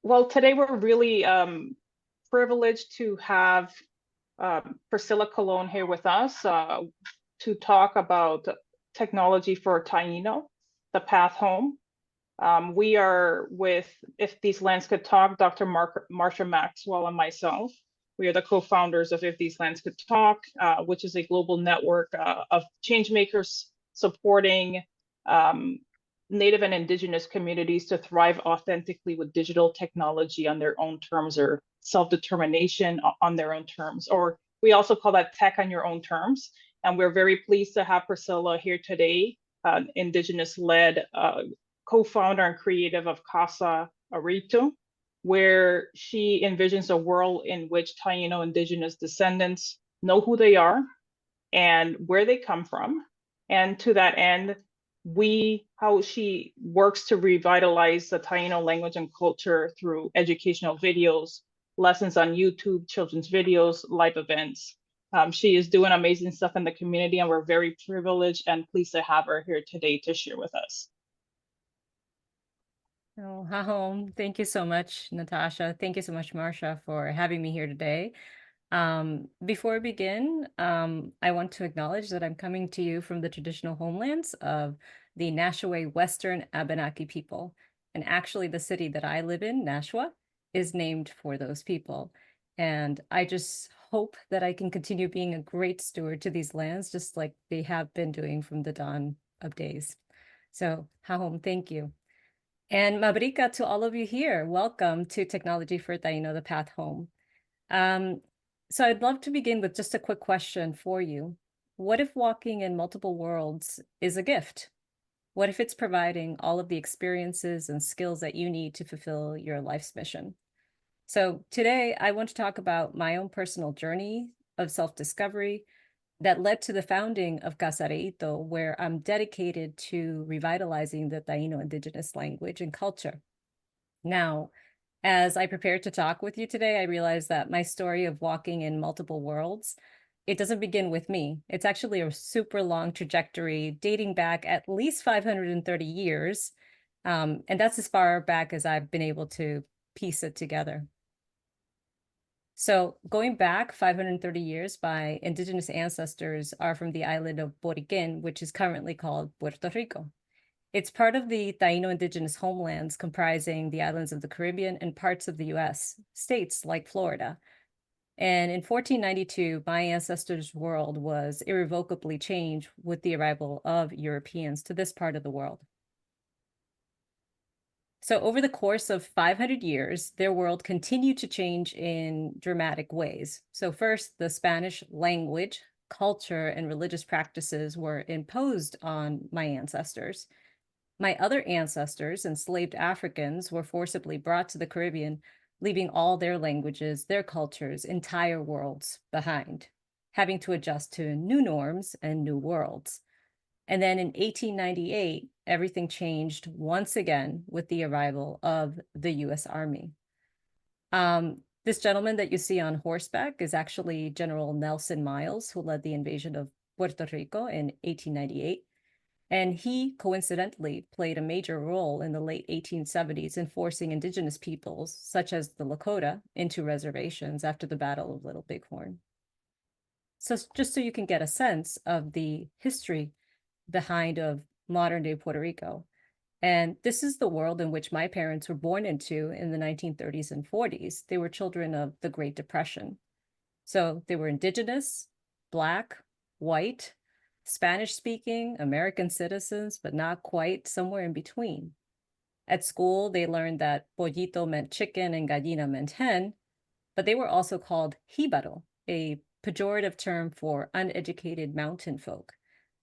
Well, today we're really privileged to have Priscilla Colón here with us to talk about technology for Taíno, the path home. We are with, if these lands could talk, Dr. Marsha Maxwell and myself. We are the co-founders of If These Lands Could Talk, which is a global network of change makers supporting Native and Indigenous communities to thrive authentically with digital technology on their own terms, or self-determination on their own terms, or we also call that tech on your own terms. And we're very pleased to have Priscilla here today, Indigenous-led co-founder and creative of Casa Areyto, where she envisions a world in which Taíno Indigenous descendants know who they are and where they come from. And to that end, how she works to revitalize the Taíno language and culture through educational videos, lessons on YouTube, children's videos, live events. She is doing amazing stuff in the community, and we're very privileged and pleased to have her here today to share with us. Oh, Hahom. Thank you so much, Natasha. Thank you so much, Marsha, for having me here today. Before we begin, I want to acknowledge that I'm coming to you from the traditional homelands of the Nashaway Western Abenaki people. And actually, the city that I live in, Nashua, is named for those people. And I just hope that I can continue being a great steward to these lands, just like they have been doing from the dawn of days. So, Hahom, thank you. And Mabrika to all of you here. Welcome to Technology for Taíno, the Path Home. So I'd love to begin with just a quick question for you. What if walking in multiple worlds is a gift? What if it's providing all of the experiences and skills that you need to fulfill your life's mission? So today I want to talk about my own personal journey of self-discovery that led to the founding of Casa Areyto, where I'm dedicated to revitalizing the Taíno Indigenous language and culture. Now, as I prepared to talk with you today, I realized that my story of walking in multiple worlds, it doesn't begin with me. It's actually a super long trajectory dating back at least 530 years. And that's as far back as I've been able to piece it together. So going back 530 years, my indigenous ancestors are from the island of Boriquén, which is currently called Puerto Rico. It's part of the Taíno indigenous homelands comprising the islands of the Caribbean and parts of the US, states like Florida. And in 1492, my ancestors' world was irrevocably changed with the arrival of Europeans to this part of the world. So over the course of 500 years, their world continued to change in dramatic ways. So first, the Spanish language, culture, and religious practices were imposed on my ancestors. My other ancestors, enslaved Africans, were forcibly brought to the Caribbean, leaving all their languages, their cultures, entire worlds behind, having to adjust to new norms and new worlds. And then in 1898, everything changed once again with the arrival of the US Army. This gentleman that you see on horseback is actually General Nelson Miles, who led the invasion of Puerto Rico in 1898. And he coincidentally played a major role in the late 1870s in forcing indigenous peoples, such as the Lakota, into reservations after the Battle of Little Bighorn. So just so you can get a sense of the history behind of modern day Puerto Rico. And this is the world in which my parents were born into in the 1930s and 40s. They were children of the Great Depression. So they were indigenous, Black, white, Spanish speaking, American citizens, but not quite, somewhere in between. At school, they learned that pollito meant chicken and gallina meant hen, but they were also called jíbaro, a pejorative term for uneducated mountain folk.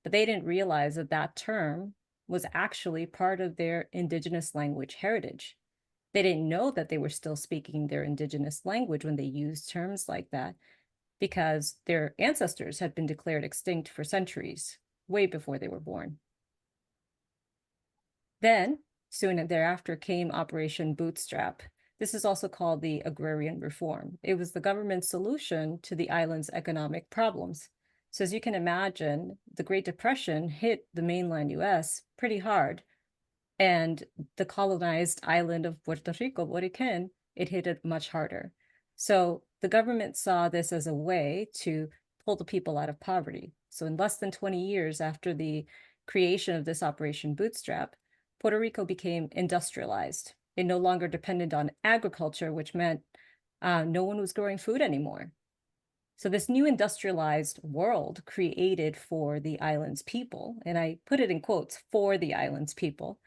But they didn't realize that that term was actually part of their indigenous language heritage. They didn't know that they were still speaking their indigenous language when they used terms like that, because their ancestors had been declared extinct for centuries, way before they were born. Then, soon thereafter came Operation Bootstrap. This is also called the Agrarian Reform. It was the government's solution to the island's economic problems. So as you can imagine, the Great Depression hit the mainland US pretty hard. And the colonized island of Puerto Rico, Boriken, it hit it much harder. So the government saw this as a way to pull the people out of poverty. So in less than 20 years after the creation of this Operation Bootstrap, Puerto Rico became industrialized. It no longer depended on agriculture, which meant no one was growing food anymore. So this new industrialized world created for the island's people, and I put it in quotes, for the island's people,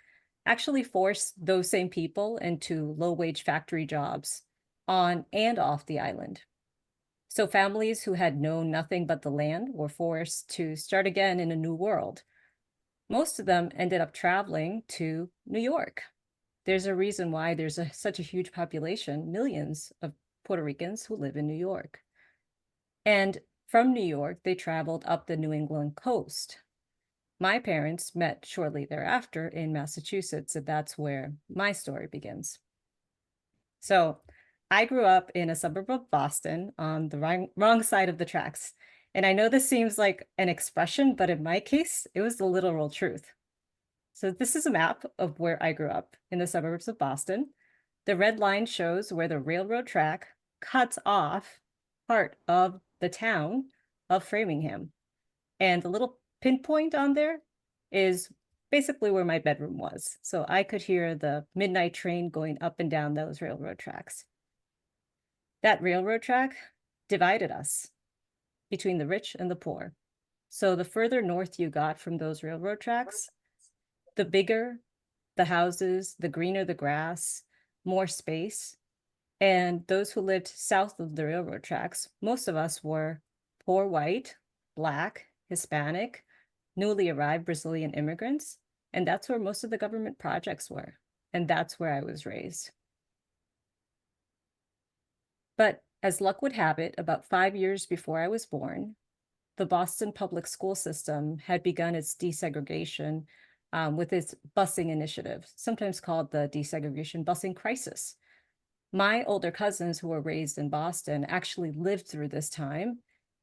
actually forced those same people into low-wage factory jobs on and off the island. So families who had known nothing but the land were forced to start again in a new world. Most of them ended up traveling to New York. There's a reason why there's such a huge population, millions of Puerto Ricans who live in New York. And from New York, they traveled up the New England coast. My parents met shortly thereafter in Massachusetts, and that's where my story begins. So I grew up in a suburb of Boston on the wrong side of the tracks. And I know this seems like an expression, but in my case, it was the literal truth. So this is a map of where I grew up in the suburbs of Boston. The red line shows where the railroad track cuts off part of the town of Framingham. And the little pinpoint on there is basically where my bedroom was. So I could hear the midnight train going up and down those railroad tracks. That railroad track divided us between the rich and the poor. So the further north you got from those railroad tracks, the bigger the houses, the greener the grass, more space. And those who lived south of the railroad tracks, most of us were poor white, Black, Hispanic, newly arrived Brazilian immigrants. And that's where most of the government projects were. And that's where I was raised. But as luck would have it, about 5 years before I was born, the Boston public school system had begun its desegregation with its busing initiative, sometimes called the desegregation busing crisis. My older cousins who were raised in Boston actually lived through this time,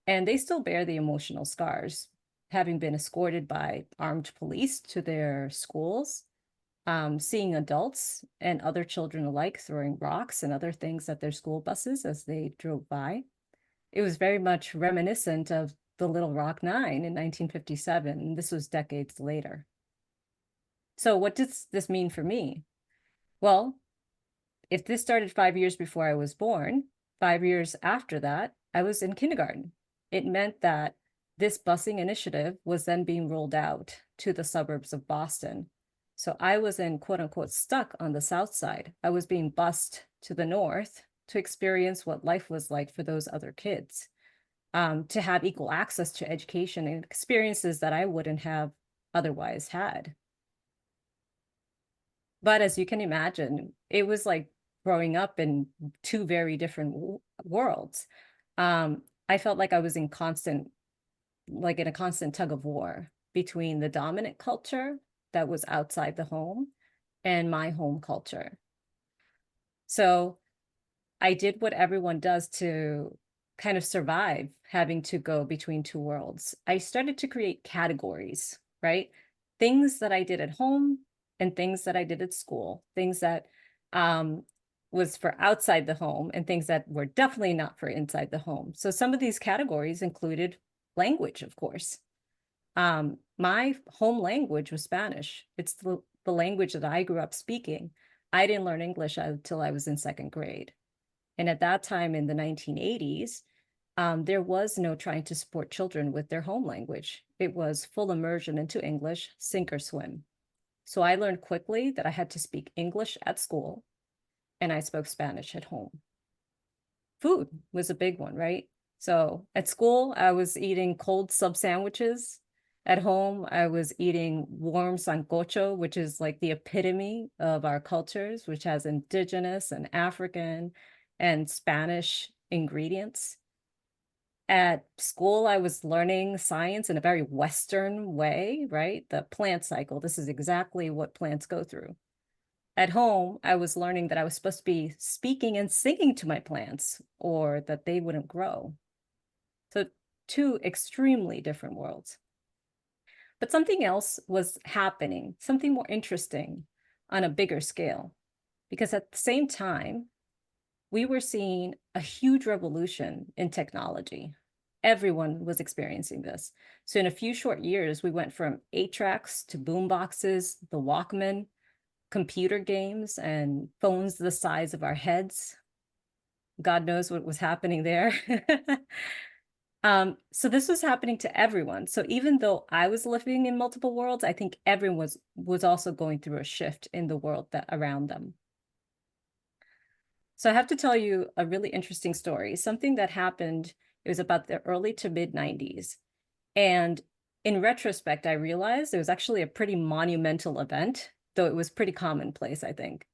and they still bear the emotional scars, having been escorted by armed police to their schools, seeing adults and other children alike throwing rocks and other things at their school buses as they drove by. It was very much reminiscent of the Little Rock Nine in 1957, and this was decades later. So what does this mean for me? Well, if this started 5 years before I was born, 5 years after that, I was in kindergarten. It meant that this busing initiative was then being rolled out to the suburbs of Boston. So I was in quote unquote stuck on the south side. I was being bused to the north to experience what life was like for those other kids, to have equal access to education and experiences that I wouldn't have otherwise had. But as you can imagine, it was like growing up in two very different worlds. I felt like I was in a constant tug of war between the dominant culture that was outside the home and my home culture. So I did what everyone does to kind of survive having to go between two worlds. I started to create categories, right? Things that I did at home and things that I did at school, things that was for outside the home and things that were definitely not for inside the home. So some of these categories included language, of course. My home language was Spanish. It's the language that I grew up speaking. I didn't learn English until I was in second grade. And at that time in the 1980s, there was no trying to support children with their home language. It was full immersion into English, sink or swim. So I learned quickly that I had to speak English at school, and I spoke Spanish at home. Food was a big one, right? So at school, I was eating cold sub sandwiches. At home, I was eating warm sancocho, which is like the epitome of our cultures, which has indigenous and African and Spanish ingredients. At school, I was learning science in a very Western way, right? The plant cycle. This is exactly what plants go through. At home, I was learning that I was supposed to be speaking and singing to my plants or that they wouldn't grow. So two extremely different worlds. But something else was happening, something more interesting. on a bigger scale. Because at the same time, we were seeing a huge revolution in technology. Everyone was experiencing this. So in a few short years, we went from 8 tracks to boom boxes, the Walkman, computer games, and phones the size of our heads. God knows what was happening there. So this was happening to everyone. So even though I was living in multiple worlds, I think everyone was also going through a shift in the world that around them. So I have to tell you a really interesting story, something that happened. It was about the early to mid 90s. And in retrospect, I realized it was actually a pretty monumental event, though it was pretty commonplace, I think.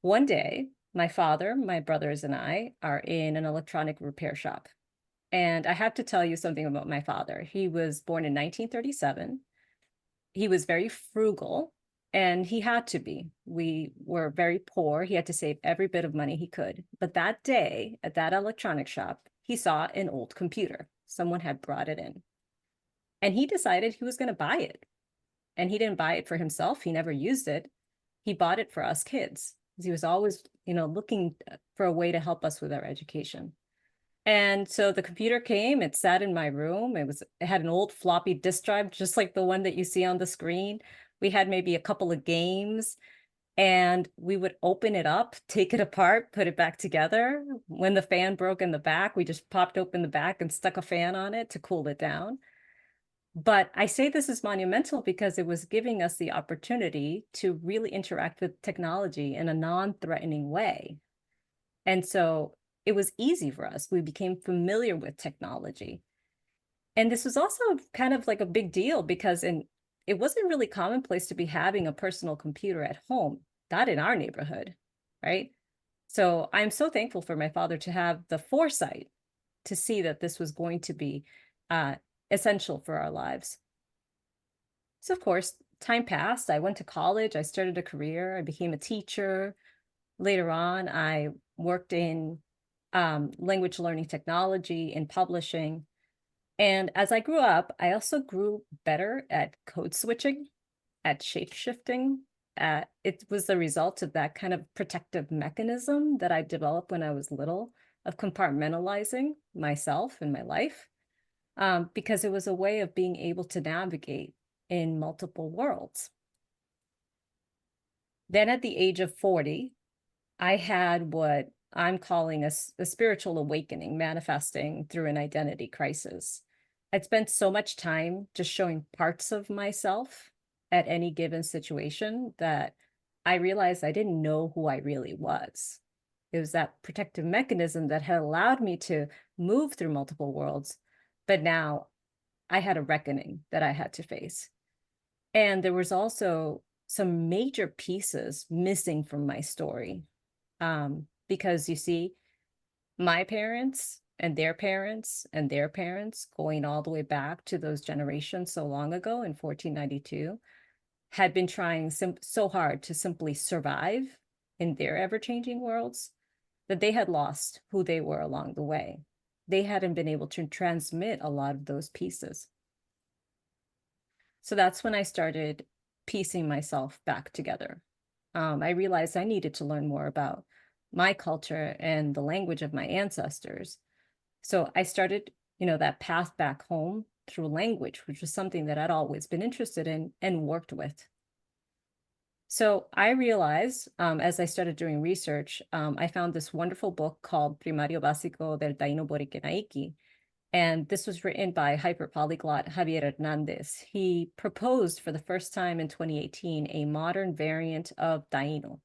One day, my father, my brothers, and I are in an electronic repair shop. And I have to tell you something about my father. He was born in 1937. He was very frugal, and he had to be. We were very poor. He had to save every bit of money he could. But that day at that electronic shop, he saw an old computer. Someone had brought it in. And he decided he was going to buy it. And he didn't buy it for himself. He never used it. He bought it for us kids. He was always, looking for a way to help us with our education. And so the computer came, it sat in my room. It had an old floppy disk drive, just like the one that you see on the screen. We had maybe a couple of games, and we would open it up, take it apart, put it back together. When the fan broke in the back, we just popped open the back and stuck a fan on it to cool it down. But I say this is monumental because it was giving us the opportunity to really interact with technology in a non-threatening way. And so it was easy for us. We became familiar with technology. And this was also kind of like a big deal because it wasn't really commonplace to be having a personal computer at home, not in our neighborhood, right? So I'm so thankful for my father to have the foresight to see that this was going to be essential for our lives. So of course, time passed. I went to college. I started a career. I became a teacher. Later on, I worked in language learning technology and publishing. And as I grew up, I also grew better at code switching, at shape shifting. It was the result of that kind of protective mechanism that I developed when I was little, of compartmentalizing myself and my life, because it was a way of being able to navigate in multiple worlds. Then at the age of 40, I had what I'm calling a spiritual awakening, manifesting through an identity crisis. I'd spent so much time just showing parts of myself at any given situation that I realized I didn't know who I really was. It was that protective mechanism that had allowed me to move through multiple worlds, but now I had a reckoning that I had to face. And there was also some major pieces missing from my story. Because you see, my parents and their parents and their parents, going all the way back to those generations so long ago in 1492, had been trying so hard to simply survive in their ever-changing worlds that they had lost who they were along the way. They hadn't been able to transmit a lot of those pieces. So that's when I started piecing myself back together. I realized I needed to learn more about my culture and the language of my ancestors. So I started, that path back home through language, which was something that I'd always been interested in and worked with. So I realized, as I started doing research, I found this wonderful book called Primario Básico del Taíno Boriquenaiki. And this was written by hyperpolyglot Javier Hernandez. He proposed for the first time in 2018 a modern variant of Taíno,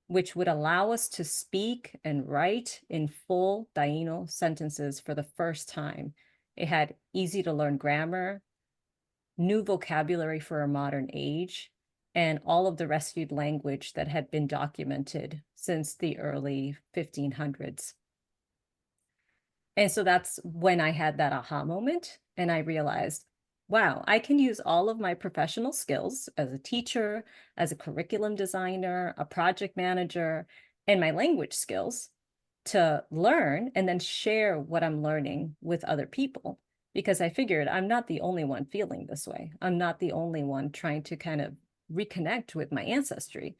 which would allow us to speak and write in full Taíno sentences for the first time. It had easy to learn grammar, new vocabulary for a modern age, and all of the rescued language that had been documented since the early 1500s. And so that's when I had that aha moment, and I realized, wow, I can use all of my professional skills as a teacher, as a curriculum designer, a project manager, and my language skills to learn and then share what I'm learning with other people. Because I figured I'm not the only one feeling this way. I'm not the only one trying to kind of reconnect with my ancestry.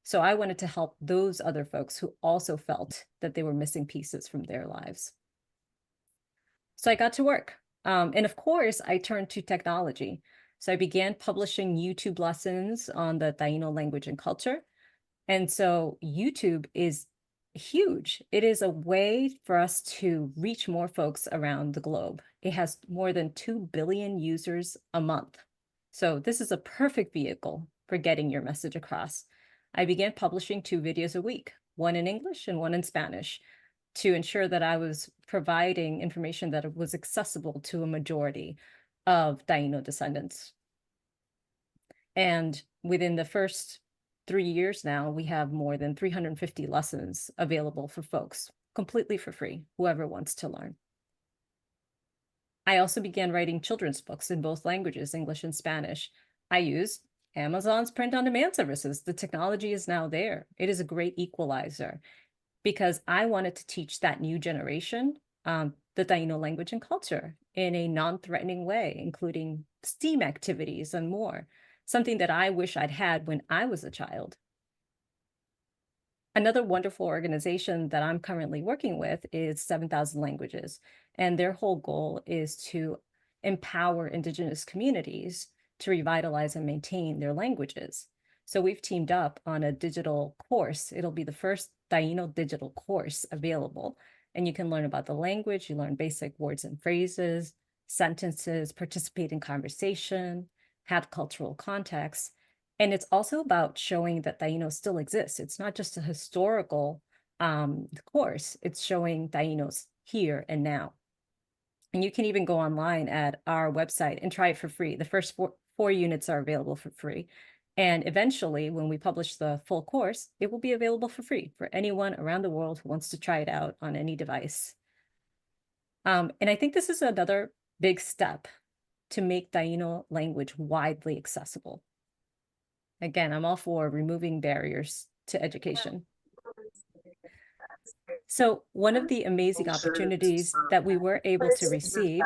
So I wanted to help those other folks who also felt that they were missing pieces from their lives. So I got to work. And of course, I turned to technology. So I began publishing YouTube lessons on the Taíno language and culture. And so YouTube is huge. It is a way for us to reach more folks around the globe. It has more than 2 billion users a month. So this is a perfect vehicle for getting your message across. I began publishing 2 videos a week, one in English and one in Spanish, to ensure that I was providing information that was accessible to a majority of Taíno descendants. And within the first 3 years now, we have more than 350 lessons available for folks, completely for free, whoever wants to learn. I also began writing children's books in both languages, English and Spanish. I used Amazon's print-on-demand services. The technology is now there. It is a great equalizer because I wanted to teach that new generation the Taíno language and culture in a non-threatening way, including STEAM activities and more, something that I wish I'd had when I was a child. Another wonderful organization that I'm currently working with is 7,000 Languages, and their whole goal is to empower Indigenous communities to revitalize and maintain their languages. So we've teamed up on a digital course. It'll be the first Taíno digital course available, and you can learn about the language, you learn basic words and phrases, sentences, participate in conversation, have cultural context. And it's also about showing that Taíno still exists. It's not just a historical course, it's showing Taínos here and now. And you can even go online at our website and try it for free. The first four units are available for free. And eventually, when we publish the full course, it will be available for free for anyone around the world who wants to try it out on any device. And I think this is another big step to make Taíno language widely accessible. Again, I'm all for removing barriers to education. So one of the amazing opportunities that we were able to receive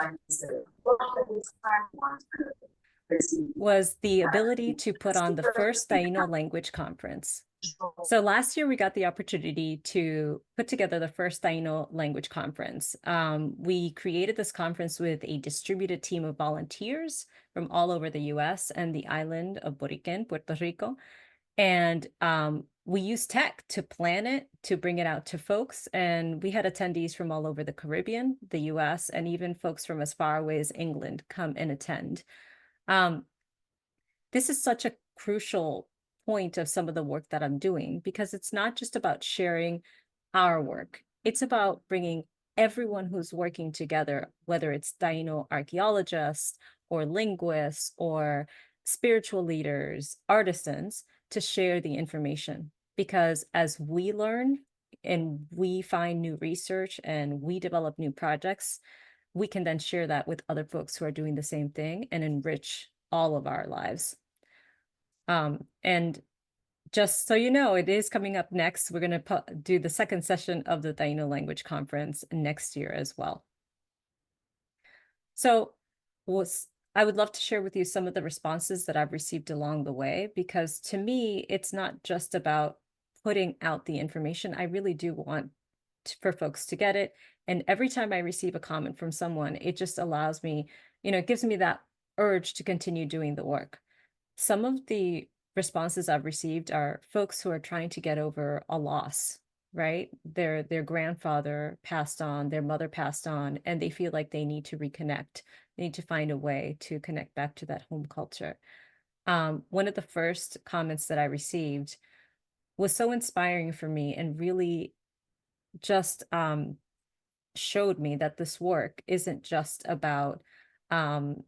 was the ability to put on the first Taíno language conference. So last year, we got the opportunity to put together the first Taíno language conference. We created this conference with a distributed team of volunteers from all over the US and the island of Puerto Rico. And we used tech to plan it, to bring it out to folks. And we had attendees from all over the Caribbean, the US, and even folks from as far away as England come and attend. This is such a crucial point of some of the work that I'm doing, because it's not just about sharing our work. It's about bringing everyone who's working together, whether it's Taíno archaeologists or linguists or spiritual leaders, artisans, to share the information. Because as we learn and we find new research and we develop new projects, we can then share that with other folks who are doing the same thing and enrich all of our lives. And just so you know, it is coming up next. We're going to do the second session of the Taíno language conference next year as well. So I would love to share with you some of the responses that I've received along the way, because to me, it's not just about putting out the information. I really do want for folks to get it. And every time I receive a comment from someone, it just allows me, it gives me that urge to continue doing the work. Some of the responses I've received are folks who are trying to get over a loss, right? Their grandfather passed on, their mother passed on, and they feel like they need to reconnect. They need to find a way to connect back to that home culture. One of the first comments that I received was so inspiring for me and really just showed me that this work isn't just about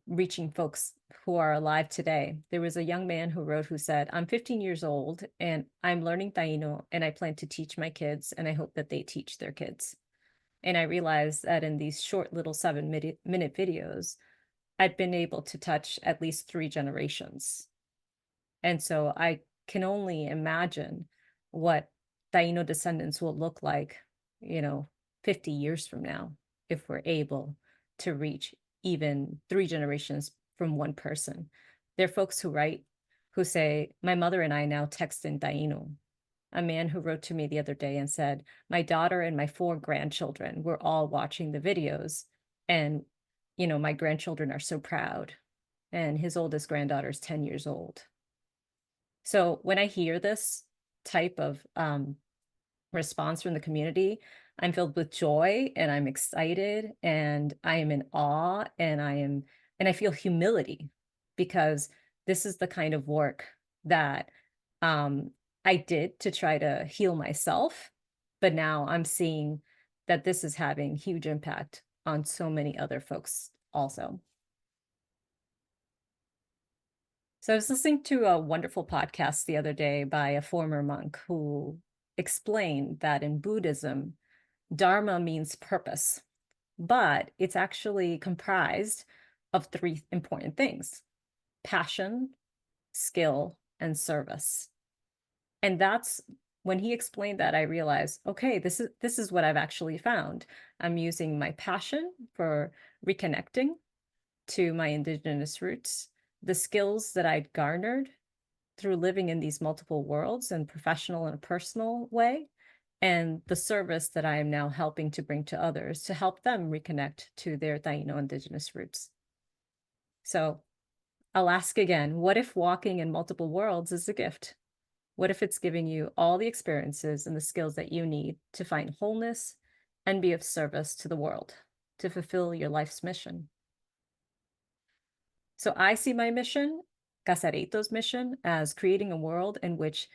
reaching folks who are alive today. There was a young man who said, "I'm 15 years old and I'm learning Taíno and I plan to teach my kids and I hope that they teach their kids." And I realized that in these short little 7-minute videos, I'd been able to touch at least 3 generations. And so I can only imagine what Taíno descendants will look like, 50 years from now, if we're able to reach even 3 generations from one person. There are folks who write who say, my mother and I now text in Taíno. A man who wrote to me the other day and said, my daughter and my 4 grandchildren were all watching the videos, and, you know, my grandchildren are so proud. And his oldest granddaughter is 10 years old. So when I hear this type of response from the community, I'm filled with joy and I'm excited and I am in awe and I feel humility, because this is the kind of work that I did to try to heal myself, but now I'm seeing that this is having huge impact on so many other folks also. So I was listening to a wonderful podcast the other day by a former monk who explained that in Buddhism, Dharma means purpose, but it's actually comprised of 3 important things: passion, skill, and service. And that's when he explained that, I realized, okay, this is what I've actually found. I'm using my passion for reconnecting to my indigenous roots, the skills that I'd garnered through living in these multiple worlds in professional and personal way, and the service that I am now helping to bring to others to help them reconnect to their Taino indigenous roots. So I'll ask again, what if walking in multiple worlds is a gift? What if it's giving you all the experiences and the skills that you need to find wholeness and be of service to the world, to fulfill your life's mission? So I see my mission, Casa Areyto's mission, as creating a world in which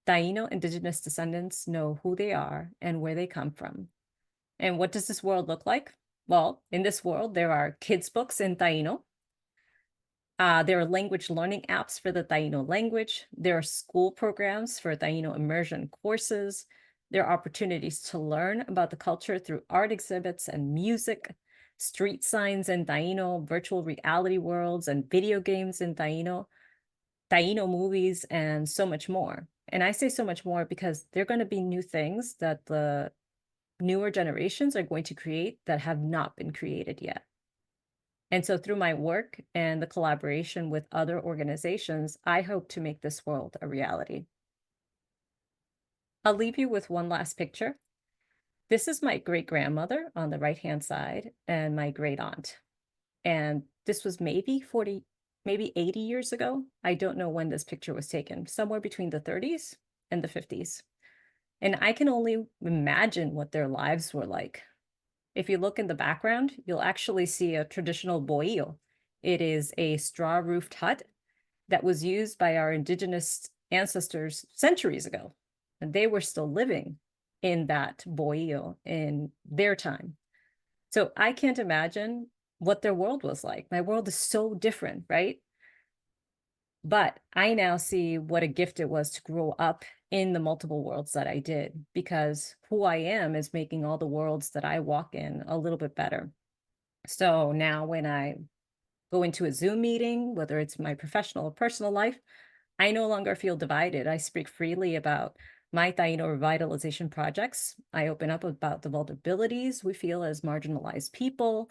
Taino indigenous descendants know who they are and where they come from. And what does this world look like? Well, in this world, there are kids' books in Taino. There are language learning apps for the Taino language. There are school programs for Taino immersion courses. There are opportunities to learn about the culture through art exhibits and music, street signs in Taino, virtual reality worlds and video games in Taino, Taino movies, and so much more. And I say so much more because there are going to be new things that the newer generations are going to create that have not been created yet. And so through my work and the collaboration with other organizations, I hope to make this world a reality. I'll leave you with one last picture. This is my great-grandmother on the right-hand side and my great-aunt. And this was maybe 40, maybe 80 years ago. I don't know when this picture was taken, somewhere between the 30s and the 50s. And I can only imagine what their lives were like. If you look in the background, you'll actually see a traditional bohío. It is a straw-roofed hut that was used by our indigenous ancestors centuries ago. And they were still living in that bohío in their time. So I can't imagine what their world was like. My world is so different, right? But I now see what a gift it was to grow up in the multiple worlds that I did, because who I am is making all the worlds that I walk in a little bit better. So now when I go into a Zoom meeting, whether it's my professional or personal life, I no longer feel divided. I speak freely about my Taino revitalization projects. I open up about the vulnerabilities we feel as marginalized people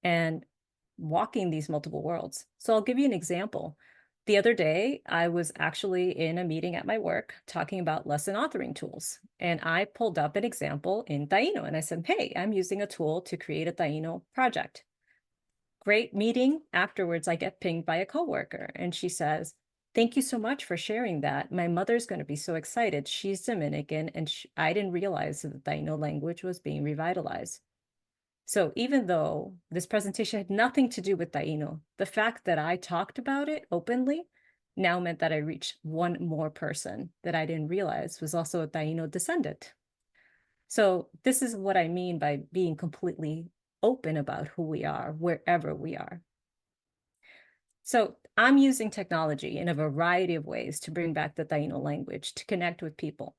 and walking these multiple worlds. So I'll give you an example. The other day, I was actually in a meeting at my work talking about lesson authoring tools. And I pulled up an example in Taino and I said, hey, I'm using a tool to create a Taino project. Great meeting. Afterwards, I get pinged by a coworker and she says, thank you so much for sharing that. My mother's going to be so excited. She's Dominican and I didn't realize that the Taino language was being revitalized. So even though this presentation had nothing to do with Taino, the fact that I talked about it openly now meant that I reached one more person that I didn't realize was also a Taino descendant. So this is what I mean by being completely open about who we are, wherever we are. So I'm using technology in a variety of ways to bring back the Taino language, to connect with people.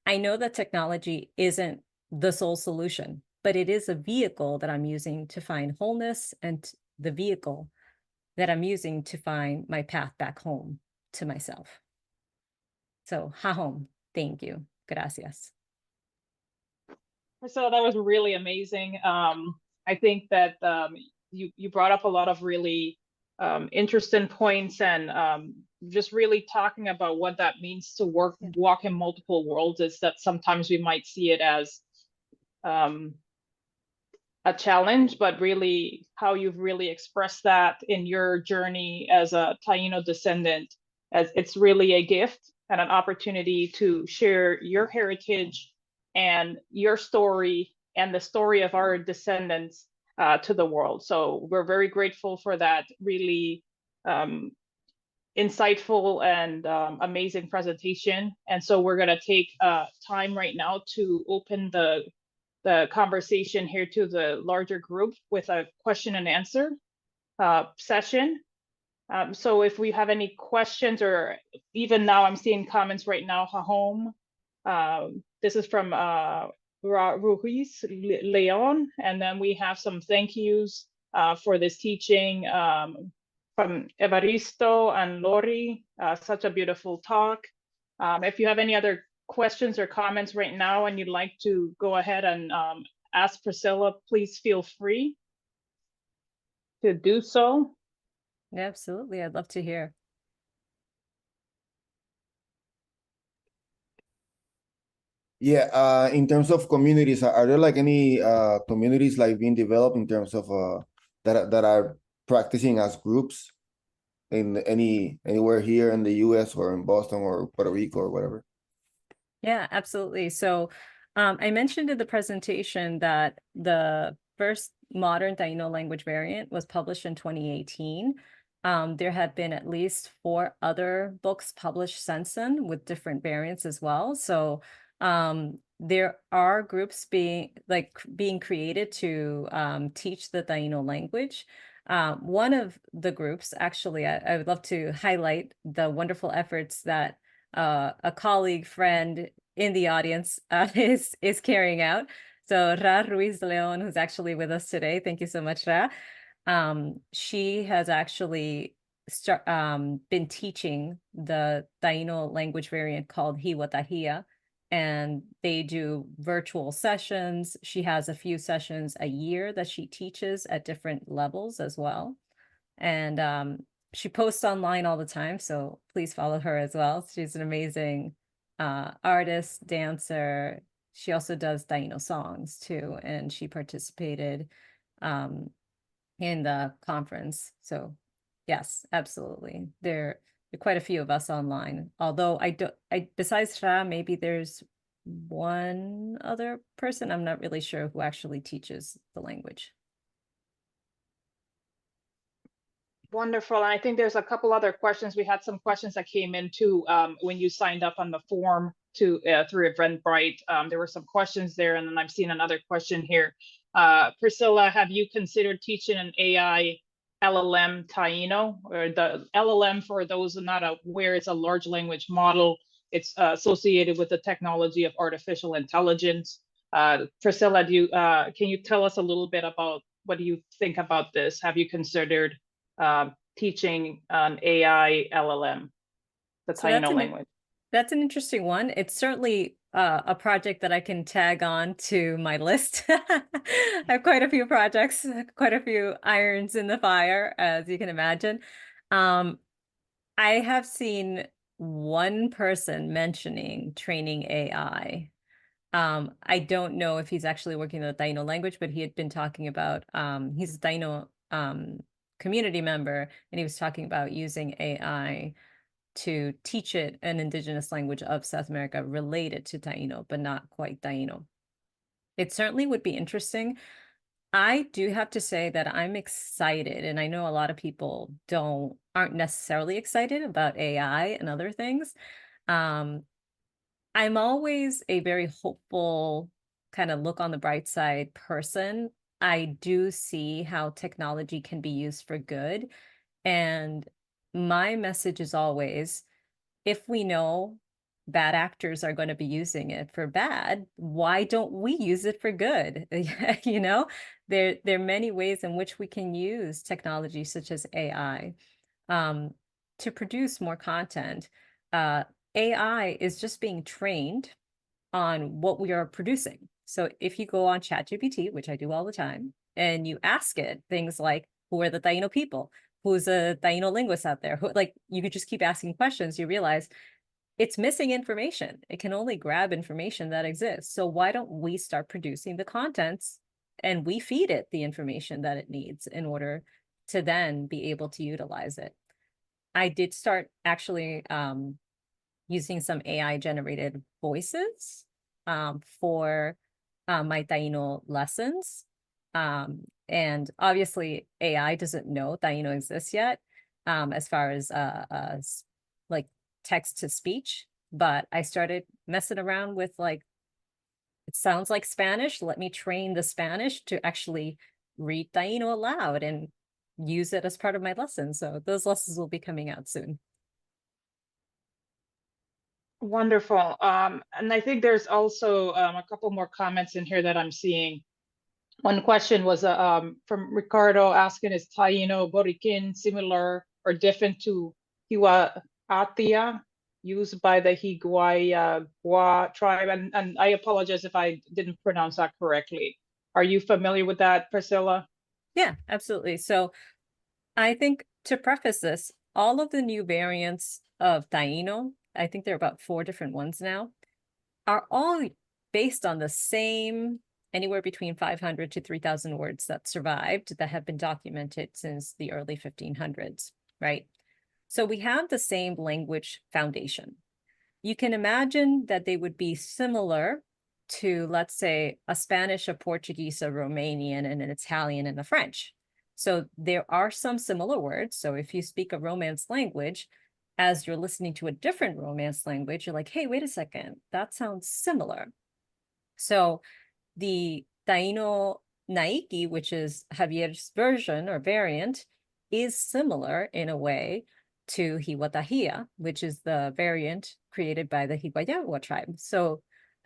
I know that technology isn't the sole solution, but it is a vehicle that I'm using to find wholeness and the vehicle that I'm using to find my path back home to myself. So, ha home. Thank you. Gracias. So that was really amazing. I think that you brought up a lot of really interesting points, and just really talking about what that means to walk in multiple worlds, is that sometimes we might see it as a challenge, but really how you've really expressed that in your journey as a Taino descendant, as it's really a gift and an opportunity to share your heritage and your story and the story of our descendants to the world. So we're very grateful for that really insightful and amazing presentation. And so we're going to take time right now to open the conversation here to the larger group with a question and answer session. So if we have any questions, or even now I'm seeing comments right now, Hahom. This is from Ruiz Leon. And then we have some thank yous for this teaching from Evaristo and Lori. Such a beautiful talk. If you have any other questions or comments right now and you'd like to go ahead and ask Priscilla, please feel free to do so. Absolutely, I'd love to hear. Yeah, in terms of communities, are there like any communities like being developed in terms of that are practicing as groups in anywhere here in the US or in Boston or Puerto Rico or whatever? Yeah, absolutely. So I mentioned in the presentation that the first modern Taino language variant was published in 2018. There have been at least 4 other books published since then with different variants as well. So there are groups being created to teach the Taino language. One of the groups, actually, I would love to highlight the wonderful efforts that a colleague friend in the audience is carrying out. So Ra Ruiz Leon, who's actually with us today, thank you so much, Ra. She has actually been teaching the Taino language variant called Hiia, and they do virtual sessions. She has a few sessions a year that she teaches at different levels as well. And she posts online all the time, so please follow her as well. She's an amazing artist, dancer. She also does Taino songs too, and she participated in the conference. So yes, absolutely. There are quite a few of us online. Although besides Ra, maybe there's one other person. I'm not really sure who actually teaches the language. Wonderful. And I think there's a couple other questions. We had some questions that came in too when you signed up on the form to through Eventbrite. There were some questions there, and then I've seen another question here. Priscilla, have you considered teaching an AI LLM Taino? Or the LLM, for those not aware, it's a large language model. It's associated with the technology of artificial intelligence. Priscilla, can you tell us a little bit about what do you think about this? Have you considered teaching an AI LLM, the Taino language? That's an interesting one. It's certainly a project that I can tag on to my list. I have quite a few projects, quite a few irons in the fire, as you can imagine. I have seen one person mentioning training AI. I don't know if he's actually working the Taino language, but he had been talking about, he's a Taino community member, and he was talking about using AI to teach it an indigenous language of South America related to Taino, but not quite Taino. It certainly would be interesting. I do have to say that I'm excited, and I know a lot of people aren't necessarily excited about AI and other things. I'm always a very hopeful, kind of look on the bright side person. I do see how technology can be used for good. And my message is always, if we know bad actors are going to be using it for bad, why don't we use it for good? You know, there are many ways in which we can use technology such as AI to produce more content. AI is just being trained on what we are producing. So if you go on ChatGPT, which I do all the time, and you ask it things like, who are the Taino people? who's a Taino linguist out there, who, like, you could just keep asking questions, you realize it's missing information. It can only grab information that exists. So why don't we start producing the contents and we feed it the information that it needs in order to then be able to utilize it? I did start actually using some AI generated voices for my Taino lessons. And obviously AI doesn't know Taino exists yet, as far as like text to speech, but I started messing around with, like, it sounds like Spanish. Let me train the Spanish to actually read Taino aloud and use it as part of my lesson. So those lessons will be coming out soon. Wonderful. And I think there's also a couple more comments in here that I'm seeing. One question was from Ricardo asking, is Taino Borikin similar or different to Hiua Atia used by the Higuaya Gua tribe? And I apologize if I didn't pronounce that correctly. Are you familiar with that, Priscilla? Yeah, absolutely. So I think to preface this, all of the new variants of Taino, I think there are about 4 different ones now, are all based on the same anywhere between 500 to 3,000 words that survived that have been documented since the early 1500s, right? So we have the same language foundation. You can imagine that they would be similar to, let's say, a Spanish, a Portuguese, a Romanian, and an Italian and a French. So there are some similar words. So if you speak a Romance language, as you're listening to a different Romance language, you're like, hey, wait a second, that sounds similar. So the Taino Naiki, which is Javier's version or variant, is similar in a way to Hiia, which is the variant created by the Higuayagua tribe. So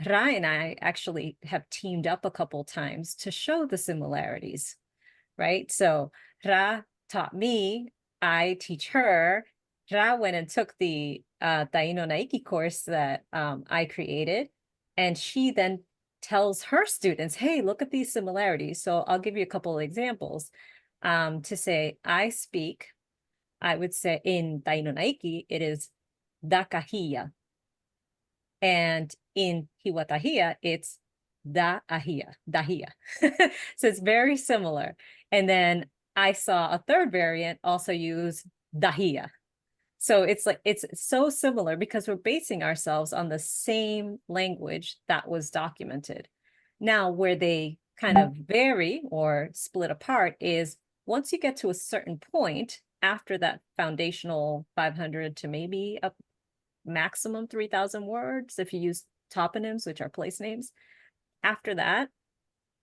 Ra and I actually have teamed up a couple times to show the similarities, right? So Ra taught me, I teach her. Ra went and took the Taino Naiki course that I created, and she then tells her students, hey, look at these similarities. So I'll give you a couple of examples to say, I would say in Taino Naiki, it is Dakahia. And in Hiwatahia, it's Dahia. So it's very similar. And then I saw a third variant also use Dahia. So it's like, it's so similar because we're basing ourselves on the same language that was documented. Now, where they kind of vary or split apart is once you get to a certain point after that foundational 500 to maybe a maximum 3,000 words, if you use toponyms, which are place names, after that,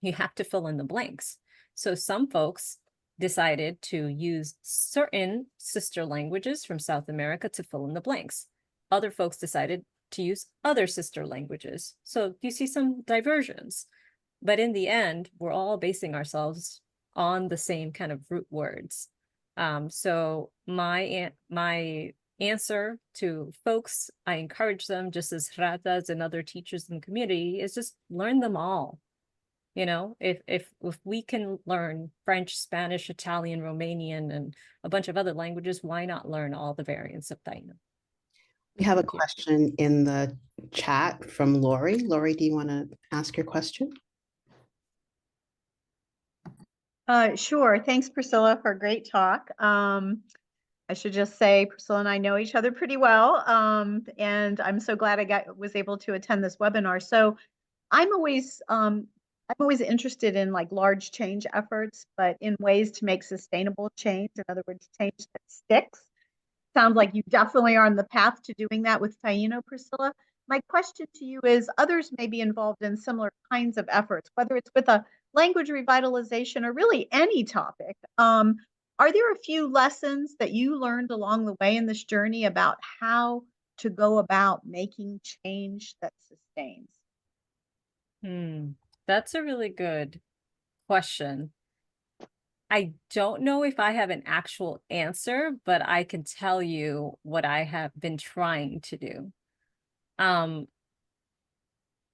you have to fill in the blanks. So some folks decided to use certain sister languages from South America to fill in the blanks. Other folks decided to use other sister languages. So you see some diversions, but in the end, we're all basing ourselves on the same kind of root words. So my answer to folks, I encourage them, just as Ratas and other teachers in the community, is just learn them all. You know, if we can learn French, Spanish, Italian, Romanian, and a bunch of other languages, why not learn all the variants of Taino? We have a question in the chat from Lori. Lori, do you want to ask your question? Sure. Thanks, Priscilla, for a great talk. I should just say Priscilla and I know each other pretty well, and I'm so glad I was able to attend this webinar. So I'm always interested in like large change efforts, but in ways to make sustainable change. In other words, change that sticks. Sounds like you definitely are on the path to doing that with Taino, Priscilla. My question to you is, others may be involved in similar kinds of efforts, whether it's with a language revitalization or really any topic. Are there a few lessons that you learned along the way in this journey about how to go about making change that sustains? That's a really good question. I don't know if I have an actual answer, but I can tell you what I have been trying to do. And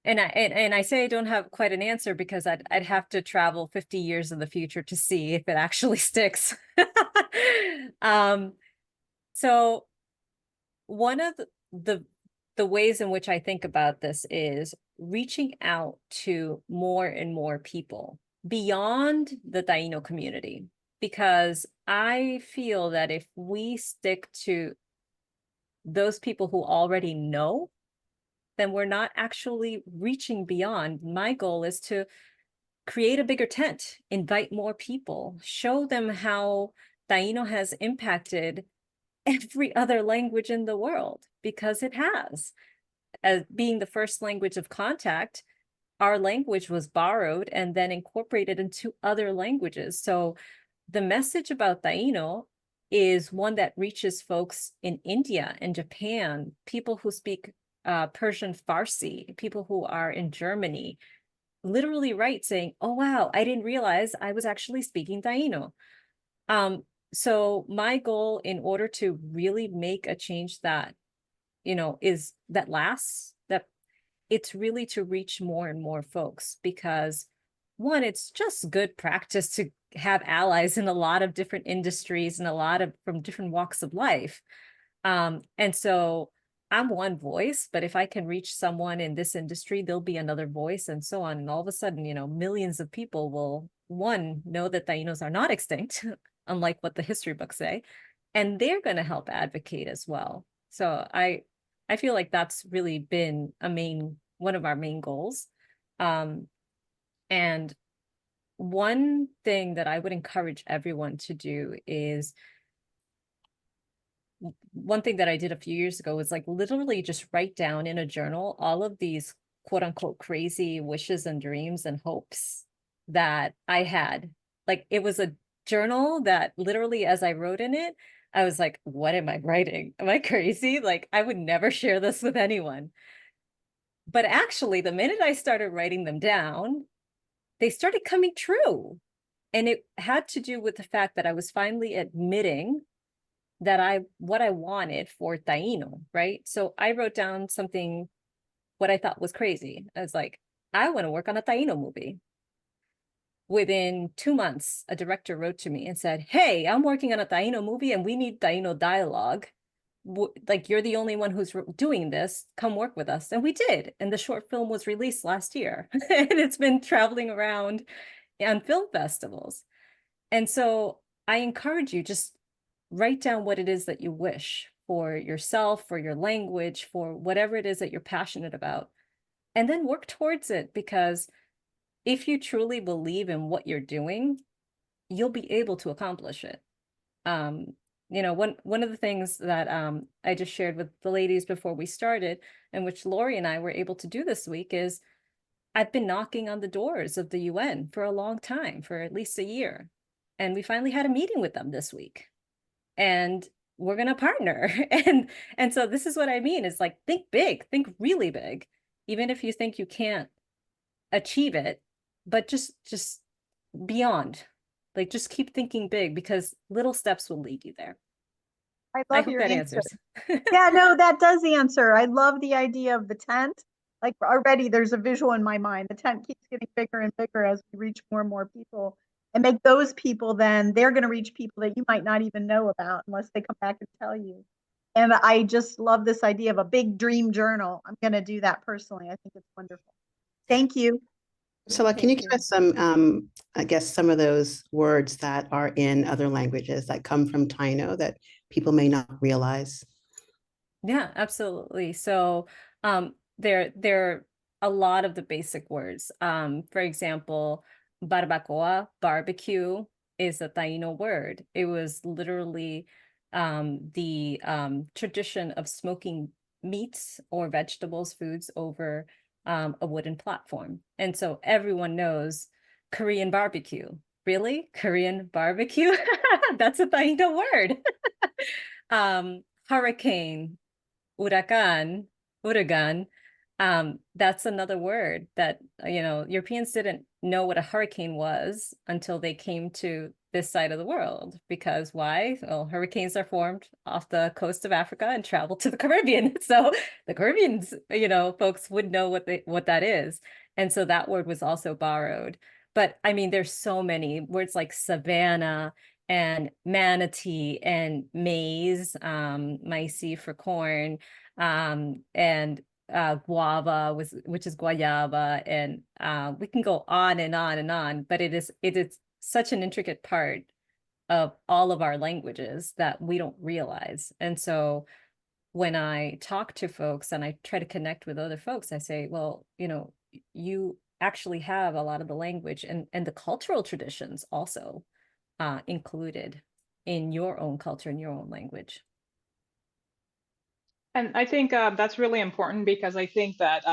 And I say I don't have quite an answer because I'd have to travel 50 years in the future to see if it actually sticks. So one of the ways in which I think about this is reaching out to more and more people beyond the Taino community, because I feel that if we stick to those people who already know, then we're not actually reaching beyond. My goal is to create a bigger tent, invite more people, show them how Taino has impacted every other language in the world, because it has. As being the first language of contact, our language was borrowed and then incorporated into other languages. So the message about Taino is one that reaches folks in India and Japan, people who speak Persian Farsi, people who are in Germany, literally write saying, oh, wow, I didn't realize I was actually speaking Taino. So my goal, in order to really make a change that, is that lasts, that it's really to reach more and more folks, because one, it's just good practice to have allies in a lot of different industries and a lot of from different walks of life. And so I'm one voice, but if I can reach someone in this industry, there'll be another voice, and so on. And all of a sudden, millions of people will, one, know that Tainos are not extinct, unlike what the history books say, and they're going to help advocate as well. So I feel like that's really been one of our main goals. And one thing that I would encourage everyone to do is, one thing that I did a few years ago was like literally just write down in a journal all of these quote unquote crazy wishes and dreams and hopes that I had. Like, it was a journal that literally, as I wrote in it, I was like, what am I writing? Am I crazy? Like, I would never share this with anyone. But actually, the minute I started writing them down, they started coming true. And it had to do with the fact that I was finally admitting that what I wanted for Taino, right? So I wrote down something, what I thought was crazy. I was like, I want to work on a Taino movie. Within 2 months, a director wrote to me and said, hey, I'm working on a Taino movie and we need Taino dialogue. Like, you're the only one who's doing this. Come work with us. And we did. And the short film was released last year. And it's been traveling around on film festivals. And so I encourage you, just write down what it is that you wish for yourself, for your language, for whatever it is that you're passionate about, and then work towards it. Because if you truly believe in what you're doing, you'll be able to accomplish it. One of the things that I just shared with the ladies before we started, and which Lori and I were able to do this week, is I've been knocking on the doors of the UN for a long time, for at least a year. And we finally had a meeting with them this week. And we're going to partner. And so this is what I mean, is like, think big, think really big, even if you think you can't achieve it, but just beyond, like, just keep thinking big, because little steps will lead you there. I I love hope your that answer. answers. Yeah, no, that does answer. I love the idea of the tent. Like, already there's a visual in my mind. The tent keeps getting bigger and bigger as we reach more and more people, and make those people, then they're going to reach people that you might not even know about unless they come back and tell you. And I just love this idea of a big dream journal. I'm going to do that personally. I think it's wonderful. Thank you. Priscilla, can you Thank give us some, I guess, some of those words that are in other languages that come from Taino that people may not realize? Yeah, absolutely. So there are a lot of the basic words. For example, barbacoa, barbecue, is a Taino word. It was literally the tradition of smoking meats or vegetables, foods, over a wooden platform. And so everyone knows Korean barbecue. Really? Korean barbecue? That's a Taino word. Hurricane, huracan, that's another word that, Europeans didn't know what a hurricane was until they came to this side of the world. Because why? Well, hurricanes are formed off the coast of Africa and travel to the Caribbean. So the Caribbeans, folks would know what that is. And so that word was also borrowed. But I mean, there's so many words like savanna and manatee and maize, maíz for corn, and guava, which is guayaba, and we can go on and on and on, but it is such an intricate part of all of our languages that we don't realize. And so when I talk to folks and I try to connect with other folks, I say, well, you actually have a lot of the language and the cultural traditions also included in your own culture and your own language. And I think that's really important, because I think that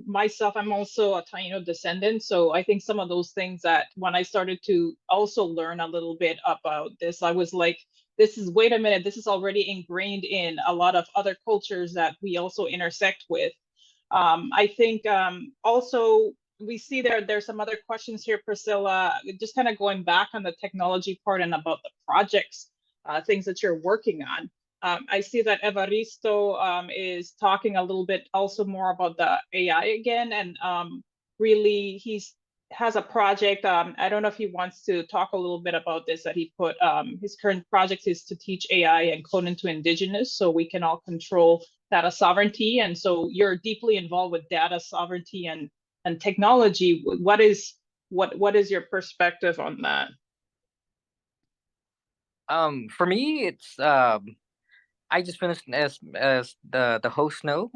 myself, I'm also a Taíno descendant. So I think some of those things that when I started to also learn a little bit about this, I was like, wait a minute, this is already ingrained in a lot of other cultures that we also intersect with. I think also we see there's some other questions here, Priscilla, just kind of going back on the technology part and about the projects, things that you're working on. I see that Evaristo is talking a little bit also more about the AI again, and really has a project. I don't know if he wants to talk a little bit about this, that he put his current project is to teach AI and code into Indigenous so we can all control data sovereignty. And so you're deeply involved with data sovereignty and technology. What is your perspective on that? For me, it's I just finished as the host know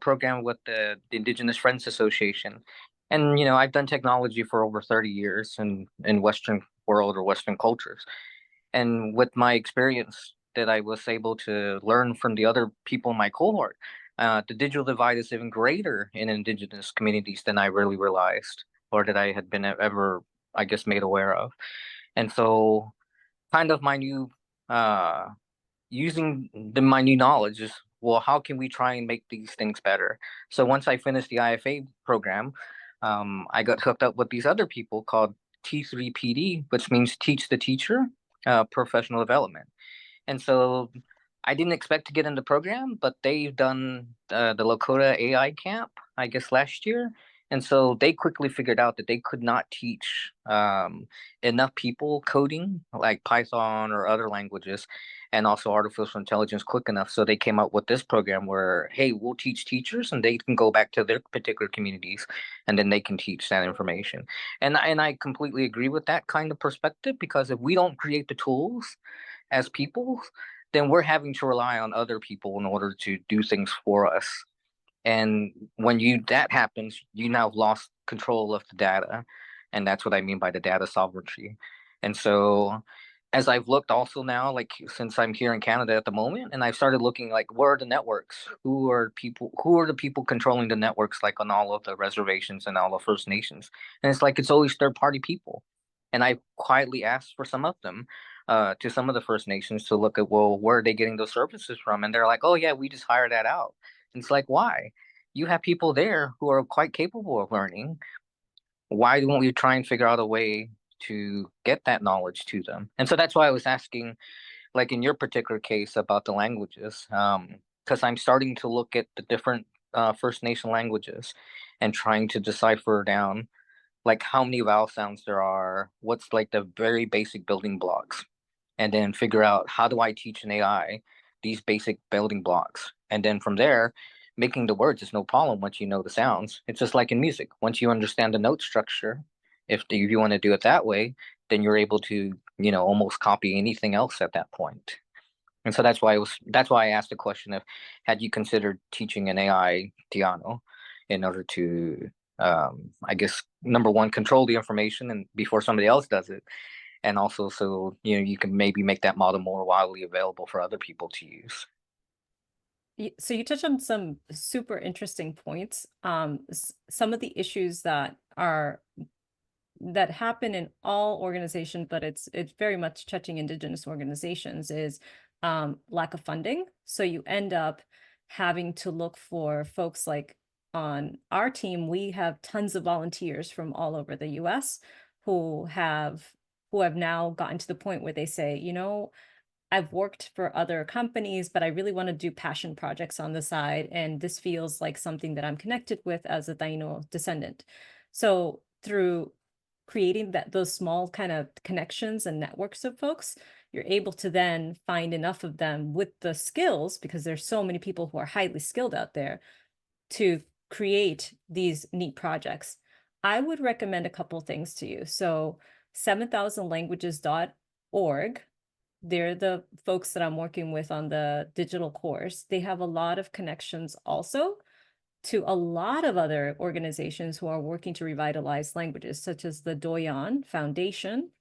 program with the Indigenous Friends Association, and I've done technology for over 30 years in Western world or Western cultures, and with my experience that I was able to learn from the other people in my cohort, the digital divide is even greater in Indigenous communities than I really realized, or that I had been ever, I guess, made aware of. And so kind of my new using my new knowledge is, well, how can we try and make these things better? So once I finished the IFA program, I got hooked up with these other people called T3PD, which means Teach the Teacher, Professional Development. And so I didn't expect to get in the program, but they've done the Lakota AI camp, I guess, last year. And so they quickly figured out that they could not teach enough people coding like Python or other languages, and also artificial intelligence quick enough. So they came up with this program where, hey, we'll teach teachers and they can go back to their particular communities and then they can teach that information. And I completely agree with that kind of perspective, because if we don't create the tools as people, then we're having to rely on other people in order to do things for us. And when that happens, you now lost control of the data. And that's what I mean by the data sovereignty. And so as I've looked also now, like since I'm here in Canada at the moment, and I've started looking like, where are the networks? Who are the people controlling the networks, like on all of the reservations and all the First Nations? And it's like, it's always third-party people. And I quietly asked for some of them, to some of the First Nations, to look at, well, where are they getting those services from? And they're like, oh yeah, we just hire that out. And it's like, why? You have people there who are quite capable of learning. Why don't we try and figure out a way to get that knowledge to them? And so that's why I was asking, like in your particular case, about the languages, because I'm starting to look at the different First Nation languages and trying to decipher down like how many vowel sounds there are, what's like the very basic building blocks, and then figure out, how do I teach an AI these basic building blocks? And then from there, making the words is no problem once you know the sounds. It's just like in music. Once you understand the note structure, if you want to do it that way, then you're able to, almost copy anything else at that point. And so that's why I asked the question of, had you considered teaching an AI Tiano in order to, I guess, number one, control the information and before somebody else does it, and also so you can maybe make that model more widely available for other people to use. So you touched on some super interesting points. Some of the issues that happen in all organizations, but it's very much touching Indigenous organizations, is lack of funding. So you end up having to look for folks like, on our team, we have tons of volunteers from all over the US who have who have now gotten to the point where they say, you know, I've worked for other companies, but I really want to do passion projects on the side. And this feels like something that I'm connected with as a Taino descendant. So through creating those small kind of connections and networks of folks, you're able to then find enough of them with the skills, because there's so many people who are highly skilled out there, to create these neat projects. I would recommend a couple things to you. So 7000languages.org, they're the folks that I'm working with on the digital course. They have a lot of connections also to a lot of other organizations who are working to revitalize languages, such as the Doyan Foundation.